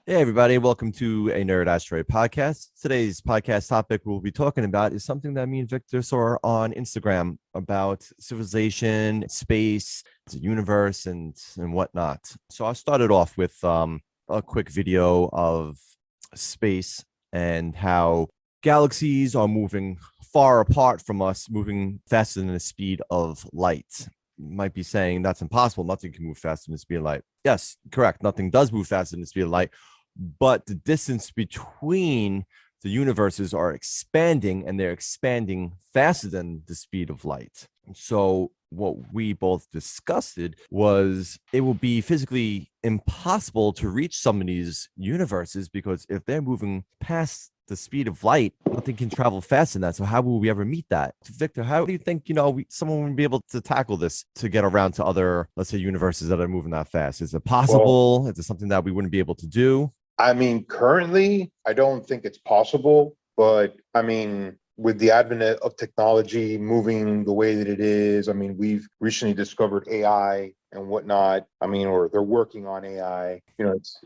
Hey, everybody. Welcome to a NerdAsteroid podcast. Today's podcast topic we'll be talking about is something that me and Victor saw on Instagram about civilization, space, the universe, and whatnot. So I started off with a quick video of space and how galaxies are moving far apart from us, moving faster than the speed of light. You might be saying that's impossible. Nothing can move faster than the speed of light. Yes, correct. Nothing does move faster than the speed of light, but the distance between the universes are expanding, and they're expanding faster than the speed of light. So what we both discussed was it will be physically impossible to reach some of these universes, because if they're moving past the speed of light, nothing can travel faster than that. So how will we ever meet that? Victor, how do you think, someone would be able to tackle this to get around to other, let's say, universes that are moving that fast? Is it possible? Is it something that we wouldn't be able to do? I mean, currently, I don't think it's possible, but I mean, with the advent of technology moving the way that it is, I mean, we've recently discovered AI and whatnot. I mean, or they're working on AI.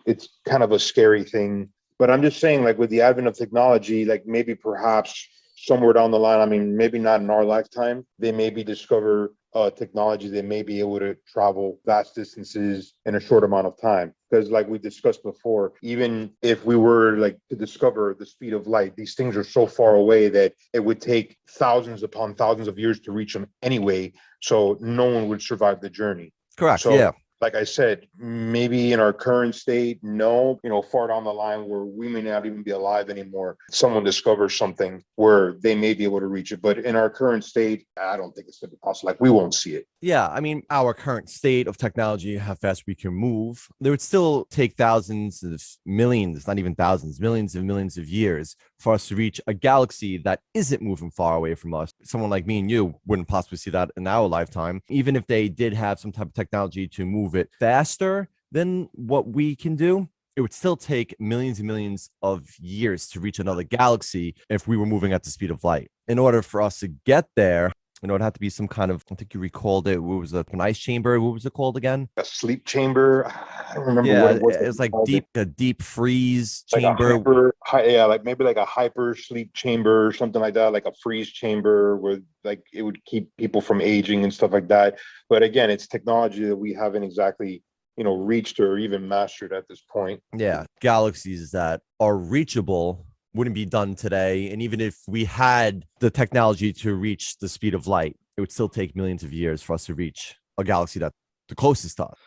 It's kind of a scary thing. But I'm just saying, like with the advent of technology, like maybe perhaps somewhere down the line, I mean, maybe not in our lifetime, they maybe discover technology that may be able to travel vast distances in a short amount of time. Because like we discussed before, even if we were like to discover the speed of light, these things are so far away that it would take thousands upon thousands of years to reach them anyway. So no one would survive the journey. Correct. So Yeah. like I said, maybe in our current state, no, far down the line where we may not even be alive anymore, someone discovers something where they may be able to reach it. But in our current state, I don't think it's going to be possible. Like we won't see it. Yeah, I mean, our current state of technology, how fast we can move, there would still take thousands of millions, not even thousands, millions of years for us to reach a galaxy that isn't moving far away from us. Someone like me and you wouldn't possibly see that in our lifetime. Even if they did have some type of technology to move it faster than what we can do, it would still take millions and millions of years to reach another galaxy if we were moving at the speed of light. In order for us to get there, it'd have to be some kind of, I think you recalled it. What was it? An ice chamber? What was it called again? A sleep chamber. I don't remember what Yeah, it was. it's like a deep freeze Like a chamber. yeah, like maybe like a hyper sleep chamber or something like that, like a freeze chamber where like it would keep people from aging and stuff like that. But again, it's technology that we haven't exactly, reached or even mastered at this point. Yeah, galaxies that are reachable wouldn't be done today. And even if we had the technology to reach the speed of light, it would still take millions of years for us to reach a galaxy that's the closest to us.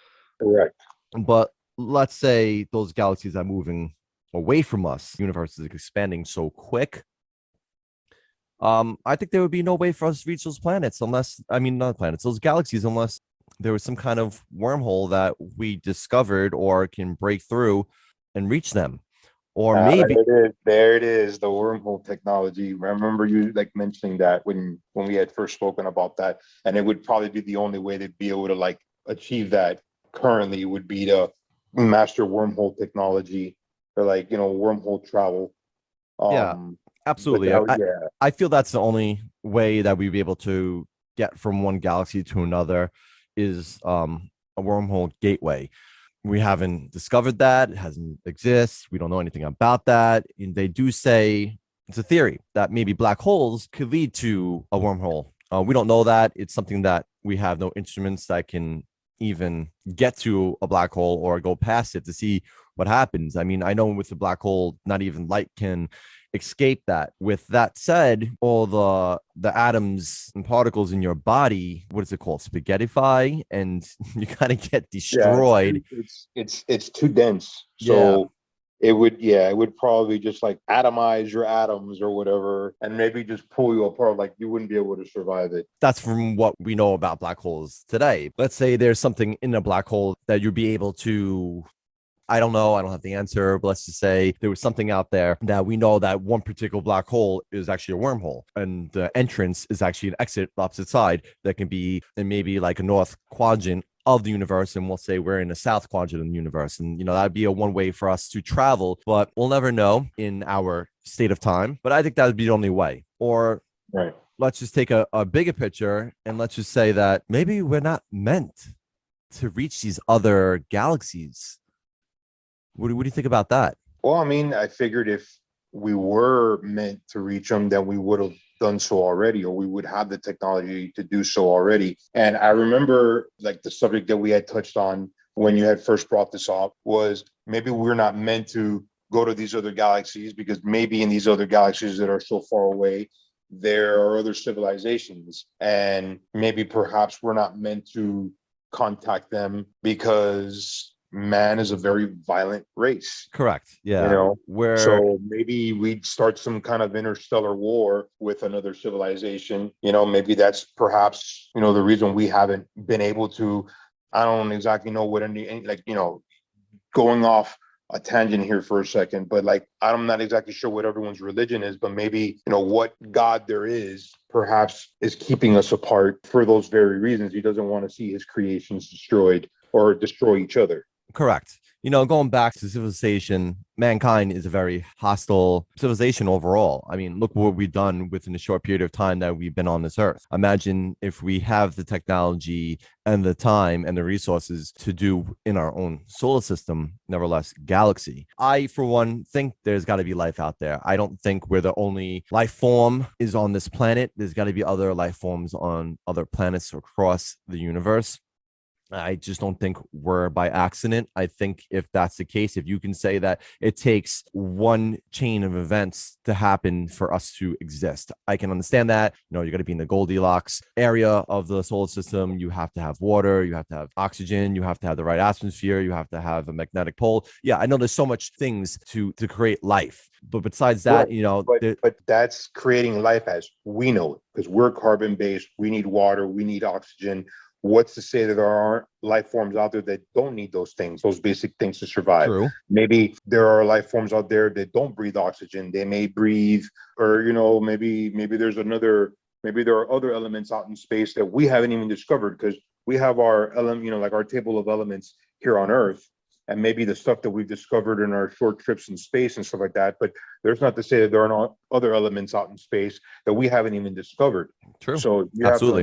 Correct. But let's say those galaxies are moving away from us. The universe is expanding so quick. I think there would be no way for us to reach those planets unless, I mean, not planets, those galaxies, unless there was some kind of wormhole that we discovered or can break through and reach them. Or maybe There it is, the wormhole technology. I remember you like mentioning that when we had first spoken about that, and it would probably be the only way to be able to like achieve that currently would be to master wormhole technology or like wormhole travel. yeah, But absolutely. that, I, yeah, I feel that's the only way that we'd be able to get from one galaxy to another is a wormhole gateway. We haven't discovered that. It hasn't exists. We don't know anything about that. And they do say it's a theory that maybe black holes could lead to a wormhole. We don't know that. It's something that we have no instruments that can even get to a black hole or go past it to see what happens. I mean, I know with the black hole, not even light can escape that. With that said, all the atoms and particles in your body, what is it called? Spaghettify, and you kind of get yeah, destroyed. it's too dense. Yeah. So it would probably just like atomize your atoms or whatever, and maybe just pull you apart. Like you wouldn't be able to survive it. That's from what we know about black holes today. Let's say there's something in a black hole that you'd be able to, I don't know. I don't have the answer, but let's just say there was something out there that we know that one particular black hole is actually a wormhole, and the entrance is actually an exit opposite side that can be in maybe like a north quadrant of the universe, and we'll say we're in the south quadrant of the universe, and that'd be a one way for us to travel, but we'll never know in our state of time. But I think that would be the only way. Or Right. let's just take a bigger picture, and let's just say that maybe we're not meant to reach these other galaxies. What do you think about that? Well, I mean, I figured if we were meant to reach them, then we would have done so already, or we would have the technology to do so already. And I remember like the subject that we had touched on when you had first brought this up was maybe we're not meant to go to these other galaxies because maybe in these other galaxies that are so far away, there are other civilizations. And maybe perhaps we're not meant to contact them because man is a very violent race, Correct. you Yeah. know. Where So maybe we'd start some kind of interstellar war with another civilization. Maybe that's perhaps, the reason we haven't been able to. I don't exactly know what like, going off a tangent here for a second, but like I'm not exactly sure what everyone's religion is, but maybe what God there is perhaps is keeping us apart for those very reasons. He doesn't want to see his creations destroyed or destroy each other. correct. Going back to civilization, mankind is a very hostile civilization overall. I mean, look what we've done within a short period of time that we've been on this earth. Imagine if we have the technology and the time and the resources to do in our own solar system, nevertheless, galaxy. I, for one, think there's got to be life out there. I don't think we're the only life form is on this planet. There's got to be other life forms on other planets across the universe. I just don't think we're by accident. I think if that's the case, if you can say that it takes one chain of events to happen for us to exist, I can understand that. You're going to be in the Goldilocks area of the solar system. You have to have water, you have to have oxygen, you have to have the right atmosphere, you have to have a magnetic pole. Yeah, I know there's so much things to create life. But besides that, Right. But that's creating life as we know it, because we're carbon based. We need water, we need oxygen. What's to say that there aren't life forms out there that don't need those things, those basic things to survive? true. Maybe there are life forms out there that don't breathe oxygen. They may breathe, or maybe there's maybe there are other elements out in space that we haven't even discovered, because we have our like our table of elements here on Earth, and maybe the stuff that we've discovered in our short trips in space and stuff like that. But there's not to say that there are not other elements out in space that we haven't even discovered. True. So Absolutely.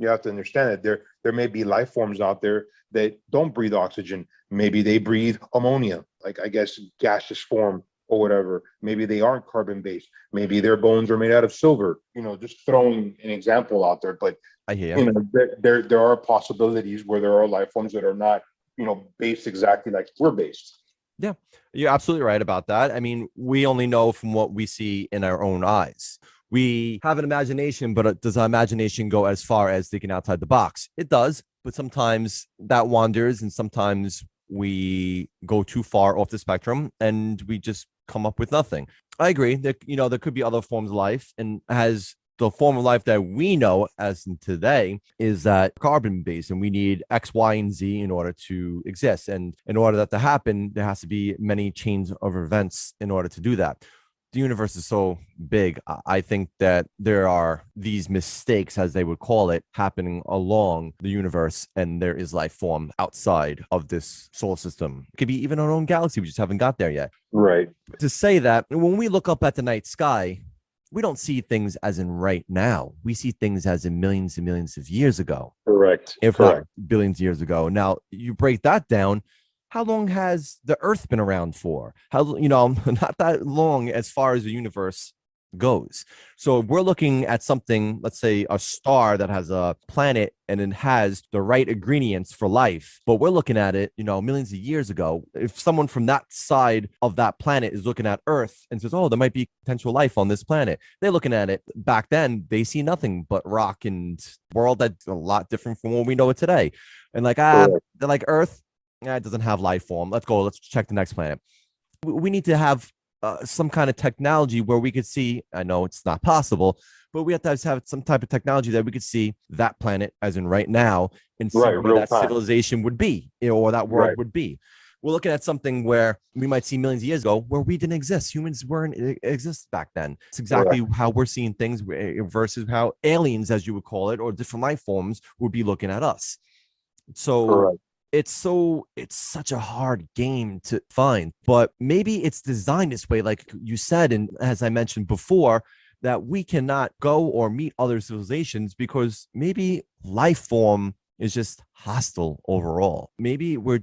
you have to understand that there may be life forms out there that don't breathe oxygen. Maybe they breathe ammonia, like I guess gaseous form or whatever. Maybe they aren't carbon based. Maybe their bones are made out of silver. Just throwing an example out there. But I hear you. there are possibilities where there are life forms that are not based exactly like we're based. Yeah, you're absolutely right about that. I mean, we only know from what we see in our own eyes. We have an imagination, but does our imagination go as far as thinking outside the box? It does, but sometimes that wanders, and sometimes we go too far off the spectrum and we just come up with nothing. I agree that, there could be other forms of life, and as the form of life that we know as in today is that carbon based, and we need X, Y, and Z in order to exist. And in order that to happen, there has to be many chains of events in order to do that. The universe is so big. I think that there are these mistakes, as they would call it, happening along the universe, and there is life form outside of this solar system. It could be even our own galaxy. We just haven't got there yet. Right. To say that, when we look up at the night sky, we don't see things as in right now. We see things as in millions and millions of years ago. Correct. If Correct. not billions of years ago. Now, you break that down. How long has the Earth been around for? Not that long as far as the universe goes. So if we're looking at something, let's say a star that has a planet and it has the right ingredients for life, but we're looking at it, millions of years ago. If someone from that side of that planet is looking at Earth and says, oh, there might be potential life on this planet, they're looking at it back then, they see nothing but rock and world that's a lot different from what we know it today. And they're like Earth, it doesn't have life form. Let's go. Let's check the next planet. We need to have some kind of technology where we could see. I know it's not possible, but we have to have some type of technology that we could see that planet, as in right now, and see where that civilization would be, or that world would be. We're looking at something where we might see millions of years ago where we didn't exist. Humans weren't exist back then. It's exactly how we're seeing things versus how aliens, as you would call it, or different life forms would be looking at us. So it's such a hard game to find, but maybe it's designed this way, like you said, and as I mentioned before, that we cannot go or meet other civilizations because maybe life form is just hostile overall. Maybe we're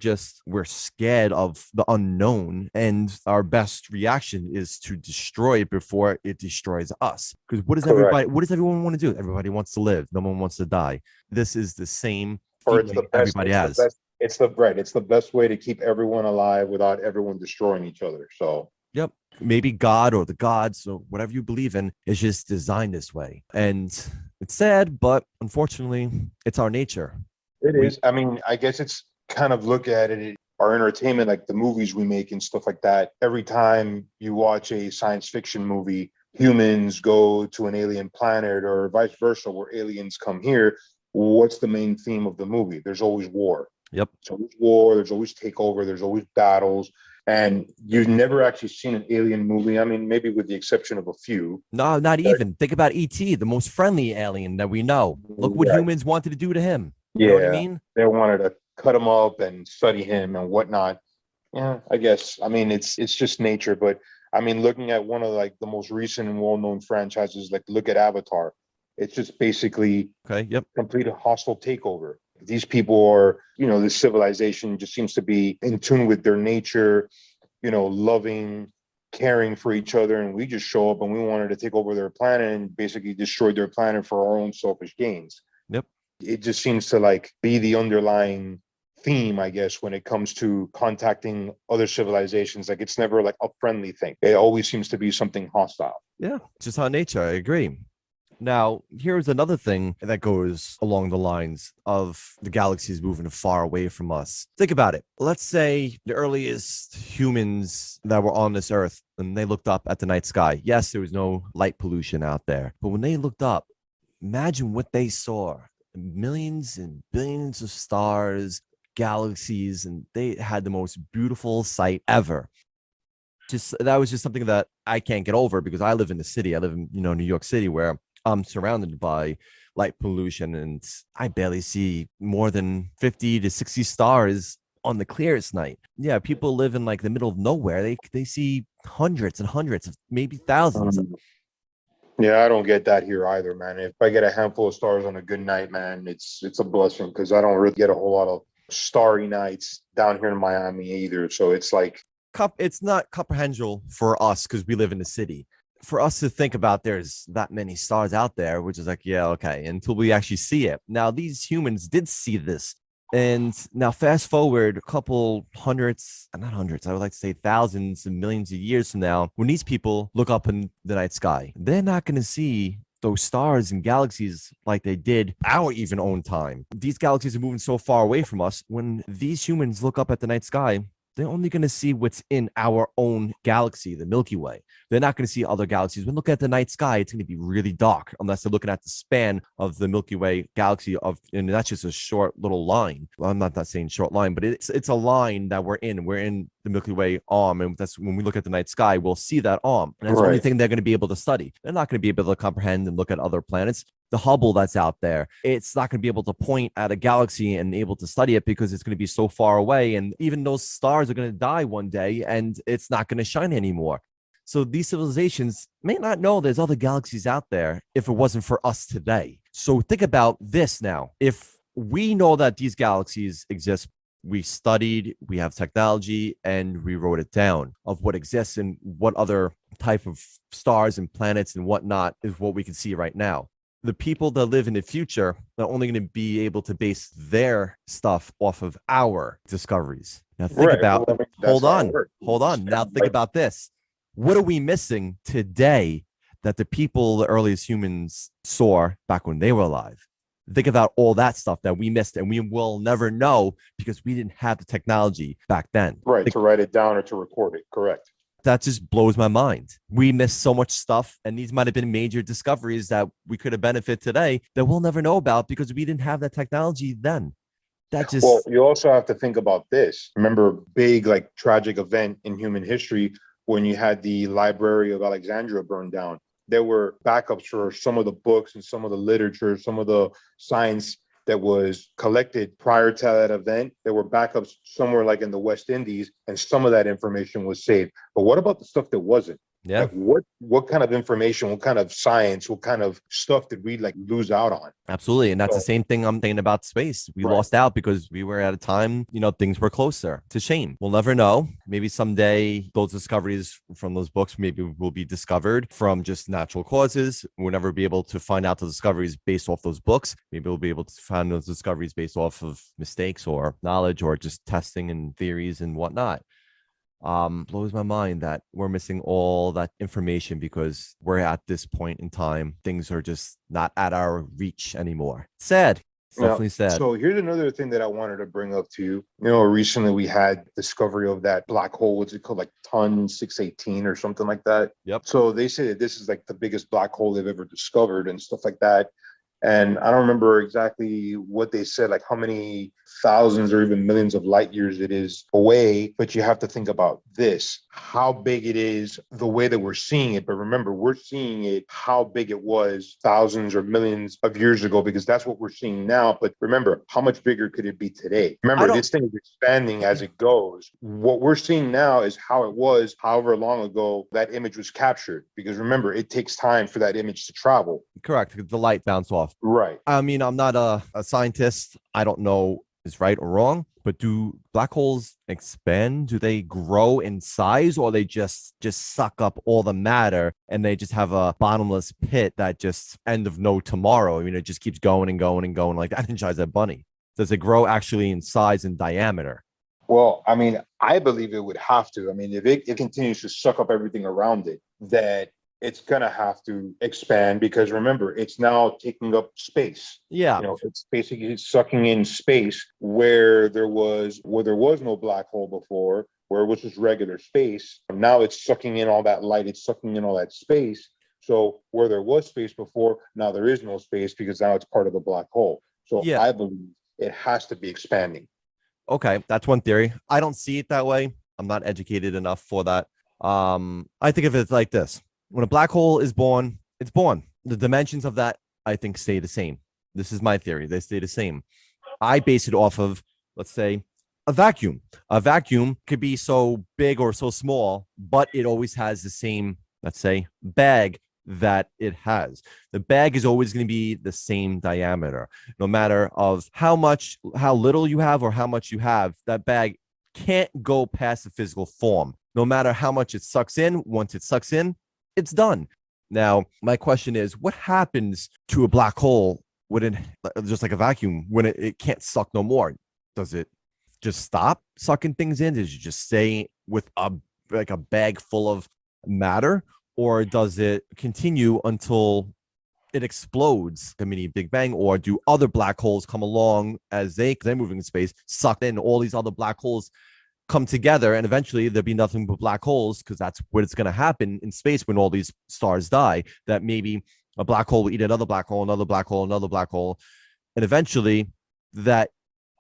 scared of the unknown, and our best reaction is to destroy it before it destroys us. Because Correct. what does everyone want to do? Everybody wants to live. No one wants to die. This is the same Or it's the feeling best, everybody it's the has. best, it's the right, it's the best way to keep everyone alive without everyone destroying each other. So Yep. Maybe God or the gods or whatever you believe in is just designed this way. And it's sad, but unfortunately, it's our nature. it We, is. I mean, I guess it's kind of look at it, our entertainment, like the movies we make and stuff like that. Every time you watch a science fiction movie, humans go to an alien planet or vice versa, where aliens come here. What's the main theme of the movie? There's always war. yep. There's always war, there's always takeover, there's always battles. And you've never actually seen an alien movie. I mean, maybe with the exception of a few. No, not even. Think about E.T., the most friendly alien that we know. Look what Right. humans wanted to do to him. You know what I Yeah. mean? They wanted to cut him up and study him and whatnot. Yeah, I guess. I mean, it's just nature. But I mean, looking at one of like the most recent and well-known franchises, like look at Avatar. It's just basically Okay. Yep. complete hostile takeover. These people are, this civilization just seems to be in tune with their nature, loving, caring for each other. And we just show up and we wanted to take over their planet and basically destroy their planet for our own selfish gains. Yep. It just seems to like be the underlying theme, I guess, when it comes to contacting other civilizations. Like it's never like a friendly thing. It always seems to be something hostile. Yeah. Just our nature. I agree. Now, here's another thing that goes along the lines of the galaxies moving far away from us. Think about it. Let's say the earliest humans that were on this earth, and they looked up at the night sky. Yes, there was no light pollution out there, but when they looked up, imagine what they saw: millions and billions of stars, galaxies, and they had the most beautiful sight ever. Just that was just something that I can't get over because I live in the city. I live in, New York City, where I'm surrounded by light pollution, and I barely see more than 50 to 60 stars on the clearest night. Yeah, people live in like the middle of nowhere. They see hundreds and hundreds of maybe thousands. Um, yeah, I don't get that here either, man. If I get a handful of stars on a good night, man, it's a blessing because I don't really get a whole lot of starry nights down here in Miami either. So it's like, It's not comprehensible for us because we live in the city. For us to think about there's that many stars out there, which is like, yeah, okay, until we actually see it. Now, these humans did see this. And now, fast forward a couple hundreds, not hundreds, I would like to say thousands and millions of years from now, when these people look up in the night sky, they're not going to see those stars and galaxies like they did our even own time. These galaxies are moving so far away from us. When these humans look up at the night sky, they're only going to see what's in our own galaxy, the Milky Way. They're not going to see other galaxies. When look at the night sky, it's going to be really dark unless they're looking at the span of the Milky Way galaxy and that's just a short little line. Well, I'm not saying short line, but it's a line that we're in. We're in the Milky Way arm, and that's when we look at the night sky, we'll see that arm. And that's the only right, thing they're going to be able to study. They're not going to be able to comprehend and look at other planets. The Hubble that's out there, it's not going to be able to point at a galaxy and able to study it because it's going to be so far away. And even those stars are going to die one day and it's not going to shine anymore. So these civilizations may not know there's other galaxies out there if it wasn't for us today. So think about this now. If we know that these galaxies exist, we studied, we have technology, and we wrote it down of what exists and what other type of stars and planets and whatnot is what we can see right now. The people that live in the future are only going to be able to base their stuff off of our discoveries. Now think right. Well, about, I mean, that's hold how it on, works. hold on. Now think about this. What are we missing today that the people, the earliest humans saw back when they were alive? Think about all that stuff that we missed and we will never know because we didn't have the technology back then. Right, to write it down or to record it. Correct. That just blows my mind. We missed so much stuff, and these might have been major discoveries that we could have benefited today that we'll never know about because we didn't have that technology then. That Well, just you also have to think about this. Remember, a big like tragic event in human history when you had the Library of Alexandria burned down. There were backups for some of the books and some of the literature, some of the science that was collected prior to that event. There were backups somewhere like in the West Indies, and some of that information was saved. But what about the stuff that wasn't? Yeah. Like what kind of information, what kind of science, what kind of stuff did we like lose out on? Absolutely. And that's the So, same thing I'm saying about space. We right. lost out because we were at a time, things were closer. It's a shame. We'll never know. Maybe someday those discoveries from those books maybe will be discovered from just natural causes. We'll never be able to find out the discoveries based off those books. Maybe we'll be able to find those discoveries based off of mistakes or knowledge or just testing and theories and whatnot. Blows my mind that we're missing all that information because we're at this point in time. Things are just not at our reach anymore. Sad. It's Yeah. definitely sad. So here's another thing that I wanted to bring up to you. Recently we had discovery of that black hole. What's it called? Like ton 618 or something like that. Yep. So they say that this is like the biggest black hole they've ever discovered and stuff like that. And I don't remember exactly what they said, like how many thousands or even millions of light years it is away. But you have to think about this, how big it is, the way that we're seeing it. But remember, we're seeing it how big it was thousands or millions of years ago, because that's what we're seeing now. But remember, how much bigger could it be today? Remember, this thing is expanding as it goes. What we're seeing now is how it was however long ago that image was captured. Because remember, it takes time for that image to travel. Correct. The light bounced off. Right. I mean, I'm not a scientist. I don't know is right or wrong, but do black holes expand? Do they grow in size, or they just suck up all the matter and they just have a bottomless pit that just end of no tomorrow? I mean, it just keeps going and going and going like that inside that bunny. Does it grow actually in size and diameter? Well, I mean, I believe it would have to. I mean, if it continues to suck up everything around it, that it's going to have to expand, because remember, it's now taking up space. Yeah. It's basically sucking in space where there was no black hole before, where it was just regular space. Now it's sucking in all that light, it's sucking in all that space. So where there was space before, now there is no space, because now it's part of the black hole. So Yeah. I believe it has to be expanding. Okay, that's one theory. I don't see it that way. I'm not educated enough for that. I think of it like this: when a black hole is born, it's born. The dimensions of that, I think, stay the same. This is my theory. They stay the same. I base it off of, let's say, a vacuum. A vacuum could be so big or so small, but it always has the same, let's say, bag that it has. The bag is always going to be the same diameter, no matter of how little you have or how much you have. That bag can't go past the physical form. No matter how much it sucks in, once it sucks in, it's done. Now, my question is, what happens to a black hole when it, just like a vacuum, when it can't suck no more? Does it just stop sucking things in? Does it just stay with a bag full of matter? Or does it continue until it explodes, a mini Big Bang? Or do other black holes come along as they're moving in space, suck in all these other black holes, come together, and eventually there'll be nothing but black holes, because that's what it's going to happen in space when all these stars die, that maybe a black hole will eat another black hole, another black hole, another black hole. And eventually that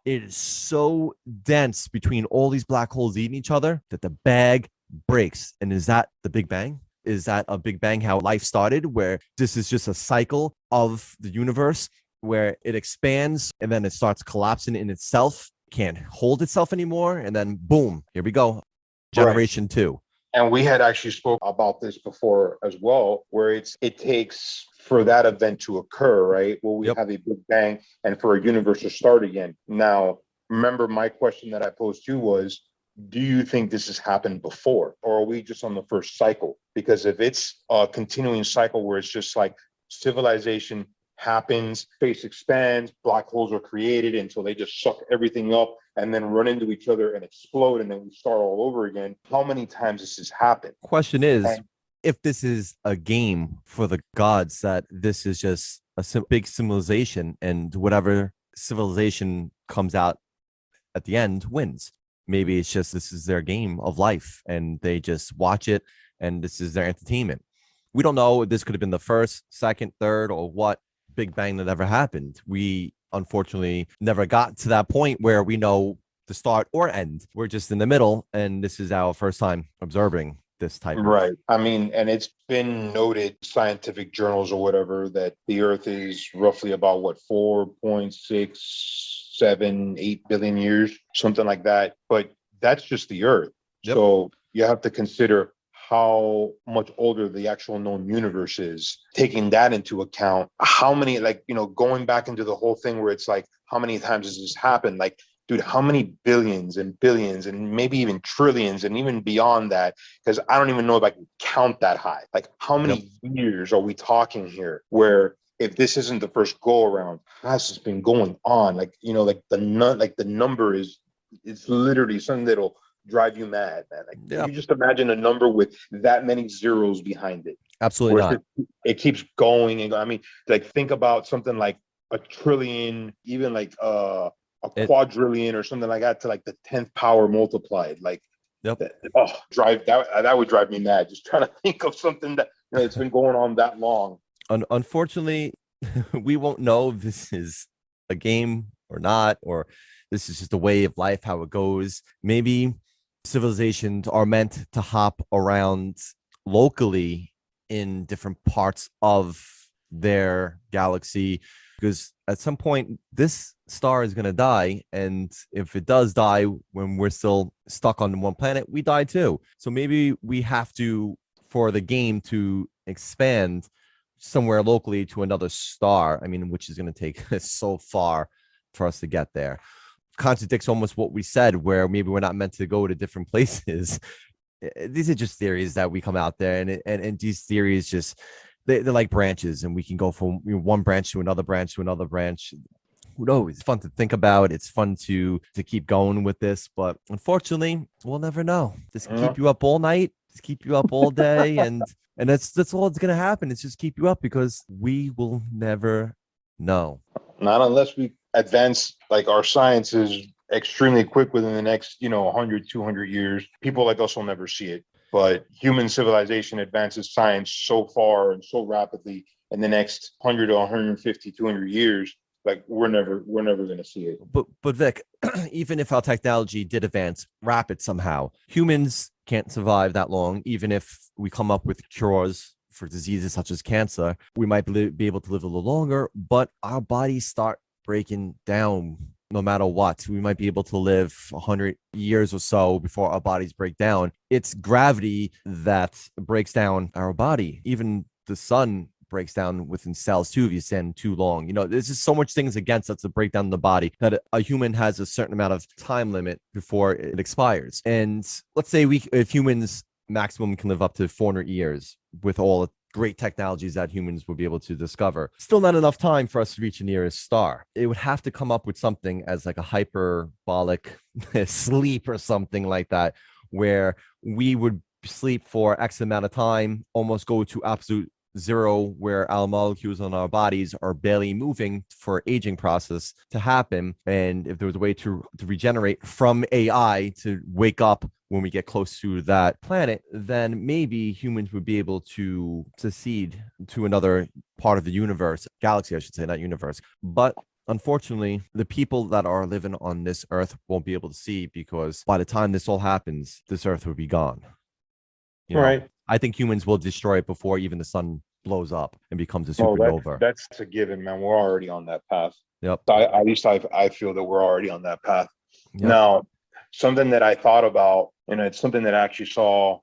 it is so dense between all these black holes eating each other that the bag breaks. And is that the Big Bang? Is that a Big Bang, how life started, where this is just a cycle of the universe where it expands and then it starts collapsing in itself, can't hold itself anymore, and then boom, here we go, generation two. And we had actually spoke about this before as well, where it takes for that event to occur, right? Well, we have a Big Bang and for a universe to start again. Now, remember my question that I posed to you was, do you think this has happened before, or are we just on the first cycle? Because if it's a continuing cycle where it's just like civilization happens, space expands, black holes are created until they just suck everything up and then run into each other and explode, and then we start all over again. How many times this has happened? Question is, if this is a game for the gods, that this is just a big civilization, and whatever civilization comes out at the end wins. Maybe it's just this is their game of life and they just watch it and this is their entertainment. We don't know. This could have been the first, second, third, or what Big Bang that ever happened. We unfortunately never got to that point where we know the start or end. We're just in the middle, and this is our first time observing this type Right. I mean, and it's been noted, scientific journals or whatever, that the Earth is roughly about 4.678 billion years, something like that. But that's just the Earth. Yep. So you have to consider how much older the actual known universe is, taking that into account, how many, like, going back into the whole thing where it's like, how many times has this happened? Like, dude, how many billions and billions and maybe even trillions and even beyond that? Because I don't even know if I can count that high. Like, how many years are we talking here where if this isn't the first go around, has this been going on? Like, like the number is, it's literally something that'll drive you mad, man. Like, you just imagine a number with that many zeros behind it. Absolutely not. It keeps going and going. I mean, like, think about something like a trillion, even like a quadrillion or something like that, to like the 10th power multiplied. Like, that would drive me mad, just trying to think of something that it's been going on that long. Unfortunately, we won't know if this is a game or not, or this is just a way of life, how it goes. Maybe civilizations are meant to hop around locally in different parts of their galaxy, because at some point this star is going to die, and if it does die when we're still stuck on one planet, we die too. So maybe we have to, for the game to expand somewhere locally to another star, I mean, which is going to take so far for us to get there. Contradicts almost what we said, where maybe we're not meant to go to different places. These are just theories that we come out there, and these theories just, they're like branches, and we can go from one branch to another branch to another branch. Who knows? It's fun to think about. It's fun to keep going with this, but unfortunately, we'll never know. Just keep you up all night, just keep you up all day, and that's all that's gonna happen. It's just keep you up, because we will never know. Not unless we advance, like, our science is extremely quick within the next 100, 200 years. People like us will never see it, but human civilization advances science so far and so rapidly in the next 100 to 150, 200 years. Like, we're never going to see it. But Vic, even if our technology did advance rapid somehow, humans can't survive that long. Even if we come up with cures for diseases such as cancer, we might be able to live a little longer, but our bodies start breaking down no matter what. We might be able to live 100 years or so before our bodies break down. It's gravity that breaks down our body. Even the sun breaks down within cells too if you stand too long. There's just so much things against us to break down the body, that a human has a certain amount of time limit before it expires. And let's say if humans maximum can live up to 400 years with all the great technologies that humans would be able to discover, still not enough time for us to reach the nearest star. It would have to come up with something as like a hyperbolic sleep or something like that, where we would sleep for X amount of time, almost go to absolute zero, where our molecules on our bodies are barely moving for aging process to happen. And if there was a way to regenerate from AI to wake up when we get close to that planet, then maybe humans would be able to secede to another part of the universe, galaxy, I should say, not universe. But unfortunately, the people that are living on this earth won't be able to see, because by the time this all happens, this earth will be gone. Right. I think humans will destroy it before even the sun blows up and becomes a supernova. That's a given, man. We're already on that path. Yep. At least I feel that we're already on that path. Yep. Now, something that I thought about, and it's something that I actually saw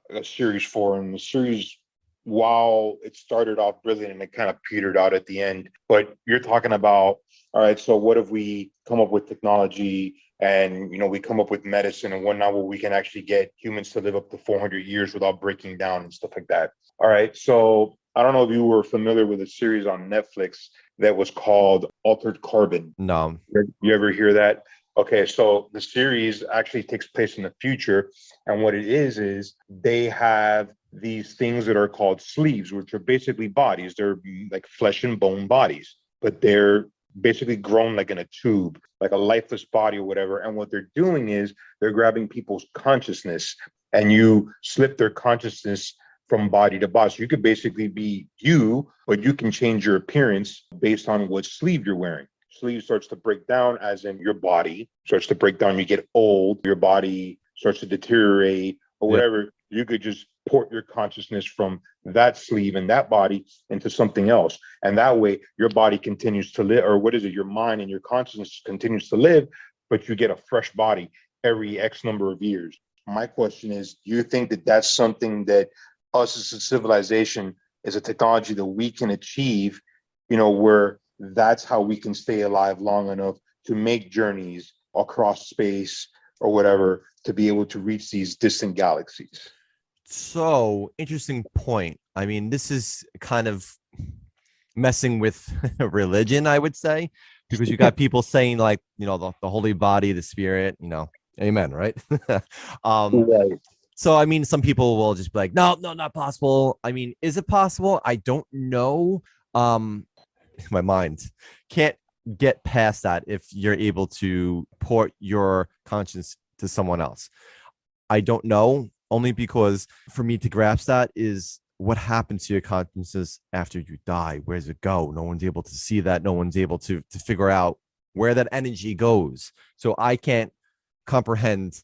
a series for, and the series, while it started off brilliant and it kind of petered out at the end, but you're talking about, all right, so what if we come up with technology and we come up with medicine and whatnot, where we can actually get humans to live up to 400 years without breaking down and stuff like that. All right, so I don't know if you were familiar with a series on Netflix that was called Altered Carbon. No. You ever hear that? Okay, so the series actually takes place in the future, and what it is they have these things that are called sleeves, which are basically bodies. They're like flesh and bone bodies, but they're basically grown like in a tube, like a lifeless body or whatever. And what they're doing is they're grabbing people's consciousness, and you slip their consciousness from body to body. So you could basically be you, but you can change your appearance based on what sleeve you're wearing. Sleeve starts to break down, as in your body starts to break down. You get old, your body starts to deteriorate or whatever. You could just port your consciousness from that sleeve and that body into something else. And that way your body continues to live, or your mind and your consciousness continues to live, but you get a fresh body every X number of years. my question is, do you think that that's something that us as a civilization, as a technology that we can achieve, where that's how we can stay alive long enough to make journeys across space or whatever to be able to reach these distant galaxies? So interesting point. I mean, this is kind of messing with religion, I would say, because you got people saying like, the holy body, the spirit, amen, right? um, Right. so I mean, some people will just be like, no, no, not possible. I mean, is it possible? I don't know. Um, my mind can't get past that if you're able to port your conscience to someone else. I don't know, only because for me to grasp that is what happens to your consciousness after you die. Where does it go? No one's able to see that. No one's able to figure out where that energy goes. So I can't comprehend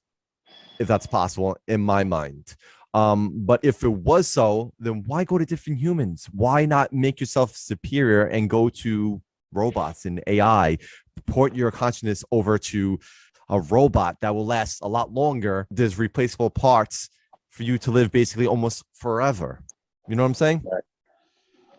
if that's possible in my mind. But if it was so, then why go to different humans? Why not make yourself superior and go to robots and AI? Port your consciousness over to a robot that will last a lot longer. There's replaceable parts for you to live basically almost forever. You know what I'm saying? Right.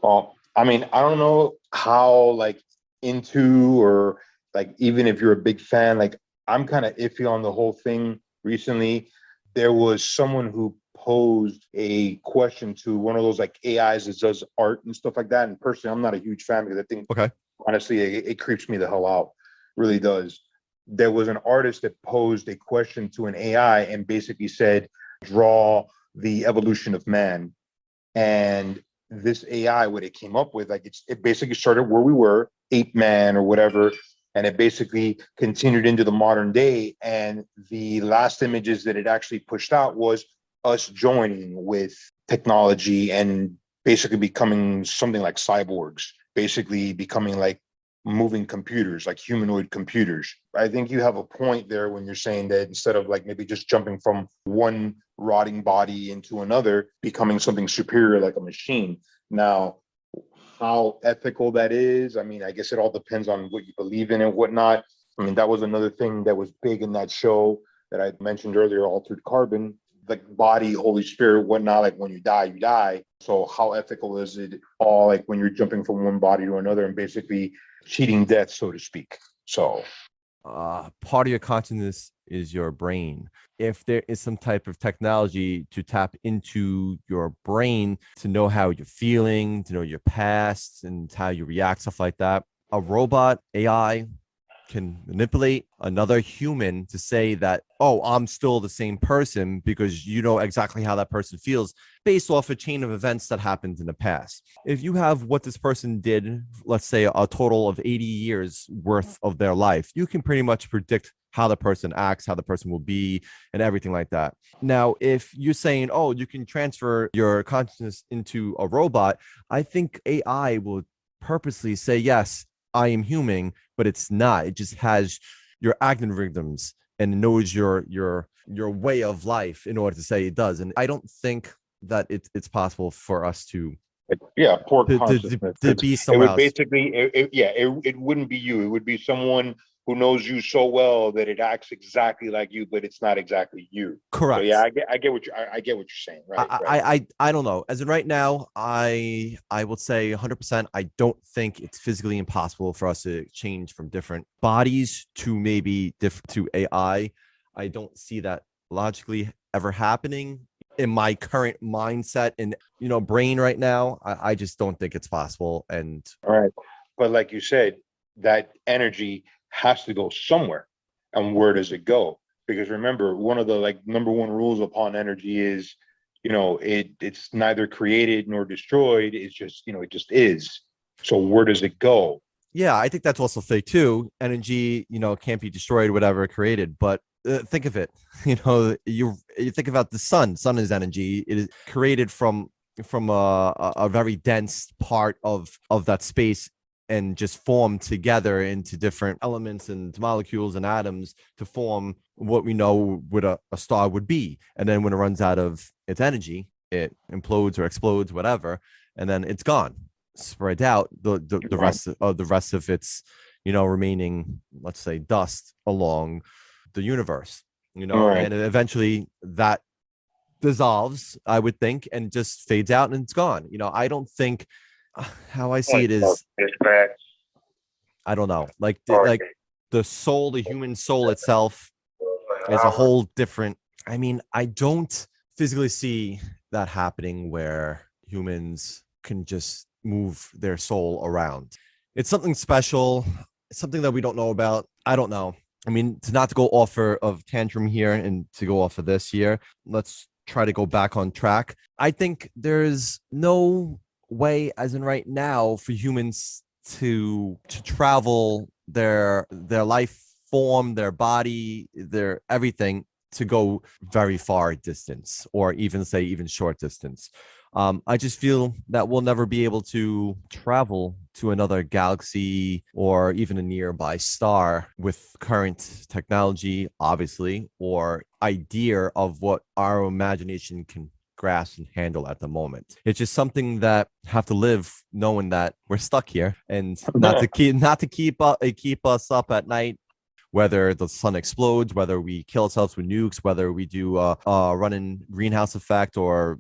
Well, I mean, I don't know how like into or like even if you're a big fan, like I'm kind of iffy on the whole thing recently. There was someone who posed a question to one of those like AIs that does art and stuff like that. And personally, I'm not a huge fan because I think Okay. honestly it creeps me the hell out. Really does. There was an artist that posed a question to an AI and basically said, draw the evolution of man. And this AI, what it came up with, like it basically started where we were, ape man or whatever, and it basically continued into the modern day. And the last images that it actually pushed out was us joining with technology and basically becoming something like cyborgs, basically becoming like moving computers, like humanoid computers. I think you have a point there when you're saying that instead of like maybe just jumping from one rotting body into another, becoming something superior like a machine. Now, how ethical that is, I mean, I guess it all depends on what you believe in and whatnot. I mean, that was another thing that was big in that show that I mentioned earlier, Altered Carbon, like body, Holy Spirit, whatnot. Like when you die, you die. So how ethical is it all like when you're jumping from one body to another and basically cheating death, so to speak? So Part of your consciousness is your brain. If there is some type of technology to tap into your brain to know how you're feeling, to know your past and how you react, stuff like that, a robot, AI, can manipulate another human to say that, oh, I'm still the same person because you know exactly how that person feels based off a chain of events that happened in the past. If you have what this person did, let's say a total of 80 years worth of their life, you can pretty much predict how the person acts, how the person will be, and everything like that. Now, if you're saying, oh, you can transfer your consciousness into a robot, I think AI will purposely say, yes, I am human, but it's not. It just has your acting rhythms and knows your way of life in order to say it does. And I don't think that it's possible for us yeah, poor to consciousness. to be It somewhere would else. basically, it wouldn't be you. It would be someone who knows you so well that it acts exactly like you, but it's not exactly you. So yeah, Correct. I get what I get what you're saying. Right, right. I don't know. As in right now, I would say 100%. I don't think it's physically impossible for us to change from different bodies to maybe different to AI. I don't see that logically ever happening in my current mindset and brain right now. I just don't think it's possible. And All right. But like you said, that energy has to go somewhere. And where does it go? Because remember, one of the like number one rules upon energy is, it's neither created nor destroyed. It's just, it just is. So where does it go? yeah, I think that's also fake too. Energy, can't be destroyed, whatever created. But think of it, you think about the sun. Sun is energy. It is created from a very dense part of that space and just formed together into different elements and molecules and atoms to form what we know what a star would be. And then when it runs out of its energy, it implodes or explodes, whatever, and then it's gone, spread out the rest of its remaining, let's say, dust along the universe. All right. and eventually that dissolves, I would think, and just fades out and it's gone. I don't think how I see it is, I don't know, like the soul, the human soul itself is a whole different. I mean, I don't physically see that happening where humans can just move their soul around. It's something special. It's something that we don't know about. I don't know. I mean, to not to go off of tantrum here and to go off of this here, let's try to go back on track. I think there's no way, as in right now, for humans to travel their life form, their body, their everything, to go very far distance, or even short distance. I just feel that we'll never be able to travel to another galaxy or even a nearby star with current technology, obviously, or idea of what our imagination can grasp and handle at the moment. It's just something that have to live knowing that we're stuck here, and not to keep us up at night, whether the sun explodes, whether we kill ourselves with nukes, whether we do a running greenhouse effect, or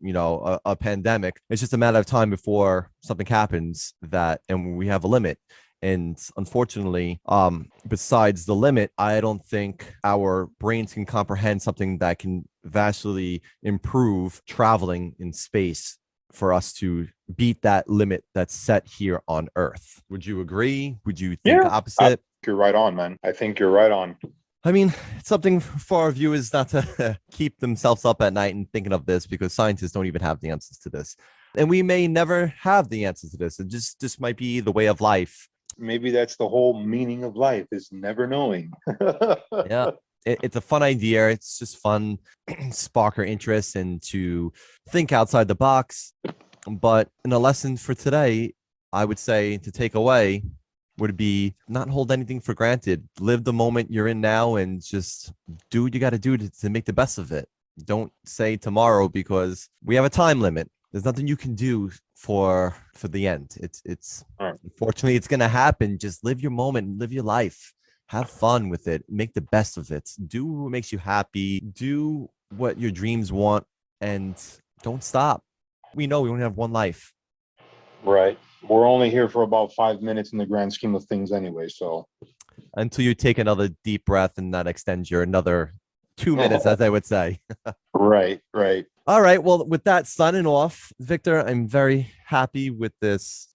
a pandemic. It's just a matter of time before something happens, and we have a limit. And unfortunately, besides the limit, I don't think our brains can comprehend something that can vastly improve traveling in space for us to beat that limit that's set here on Earth. Would you agree? Would you think opposite? You're right on, man. I think you're right on. I mean, it's something for our viewers not to keep themselves up at night and thinking of this, because scientists don't even have the answers to this. And we may never have the answers to this. It just might be the way of life. Maybe that's the whole meaning of life, is never knowing. Yeah. It's a fun idea. It's just fun, spark our interest and to think outside the box. But in a lesson for today, I would say to take away would be not hold anything for granted. Live the moment you're in now and just do what you got to do to make the best of it. Don't say tomorrow, because we have a time limit. There's nothing you can do for the end. It's Unfortunately, it's going to happen. Just live your moment, live your life. Have fun with it. Make the best of it. Do what makes you happy. Do what your dreams want, and don't stop. We know we only have one life. Right. We're only here for about 5 minutes in the grand scheme of things anyway. So until you take another deep breath and that extends your another 2 minutes, as I would say. Right. All right. Well, with that signing off, Victor, I'm very happy with this.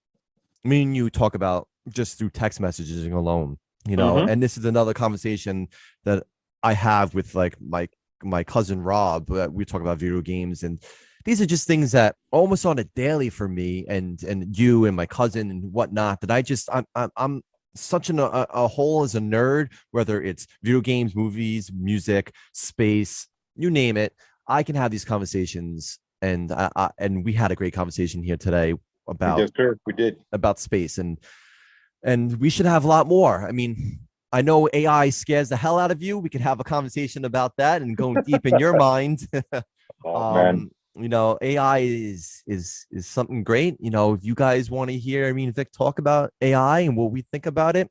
Me and you talk about just through text messaging alone, and this is another conversation that I have with like my cousin Rob. We talk about video games, and these are just things that almost on a daily for me and you and my cousin and whatnot, that I'm such a whole as a nerd, whether it's video games, movies, music, space, you name it. I can have these conversations, and we had a great conversation here today about yes, sir. We did about space, and we should have a lot more. I mean, I know AI scares the hell out of you. We could have a conversation about that and going deep in your mind. Man. AI is something great. If you guys want to hear, Vic talk about AI and what we think about it,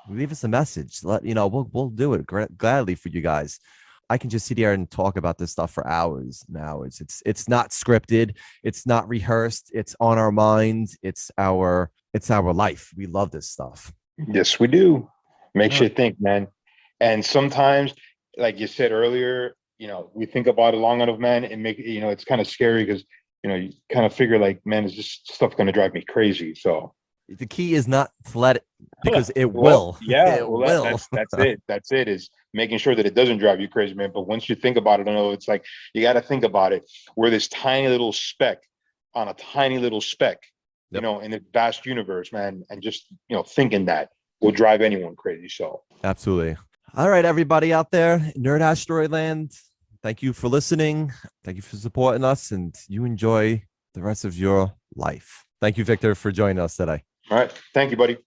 leave us a message. We'll do it gladly for you guys. I can just sit here and talk about this stuff for hours and hours. It's not scripted. It's not rehearsed. It's on our minds. It's our life. We love this stuff. Yes, we do. Makes you think, man. And sometimes, like you said earlier, we think about it long enough, man, and it's kind of scary, because, you kind of figure like, man, is this stuff going to drive me crazy? So the key is not to let it, because it will. Yeah, it will. That's it. That's it, is making sure that it doesn't drive you crazy, man. But once you think about it, it's like, you got to think about it. We're this tiny little speck on a tiny little speck, in the vast universe, man. And just, thinking that will drive anyone crazy. So absolutely. All right, everybody out there, Nerd Asteroid Land, thank you for listening. Thank you for supporting us, and you enjoy the rest of your life. Thank you, Victor, for joining us today. All right. Thank you, buddy.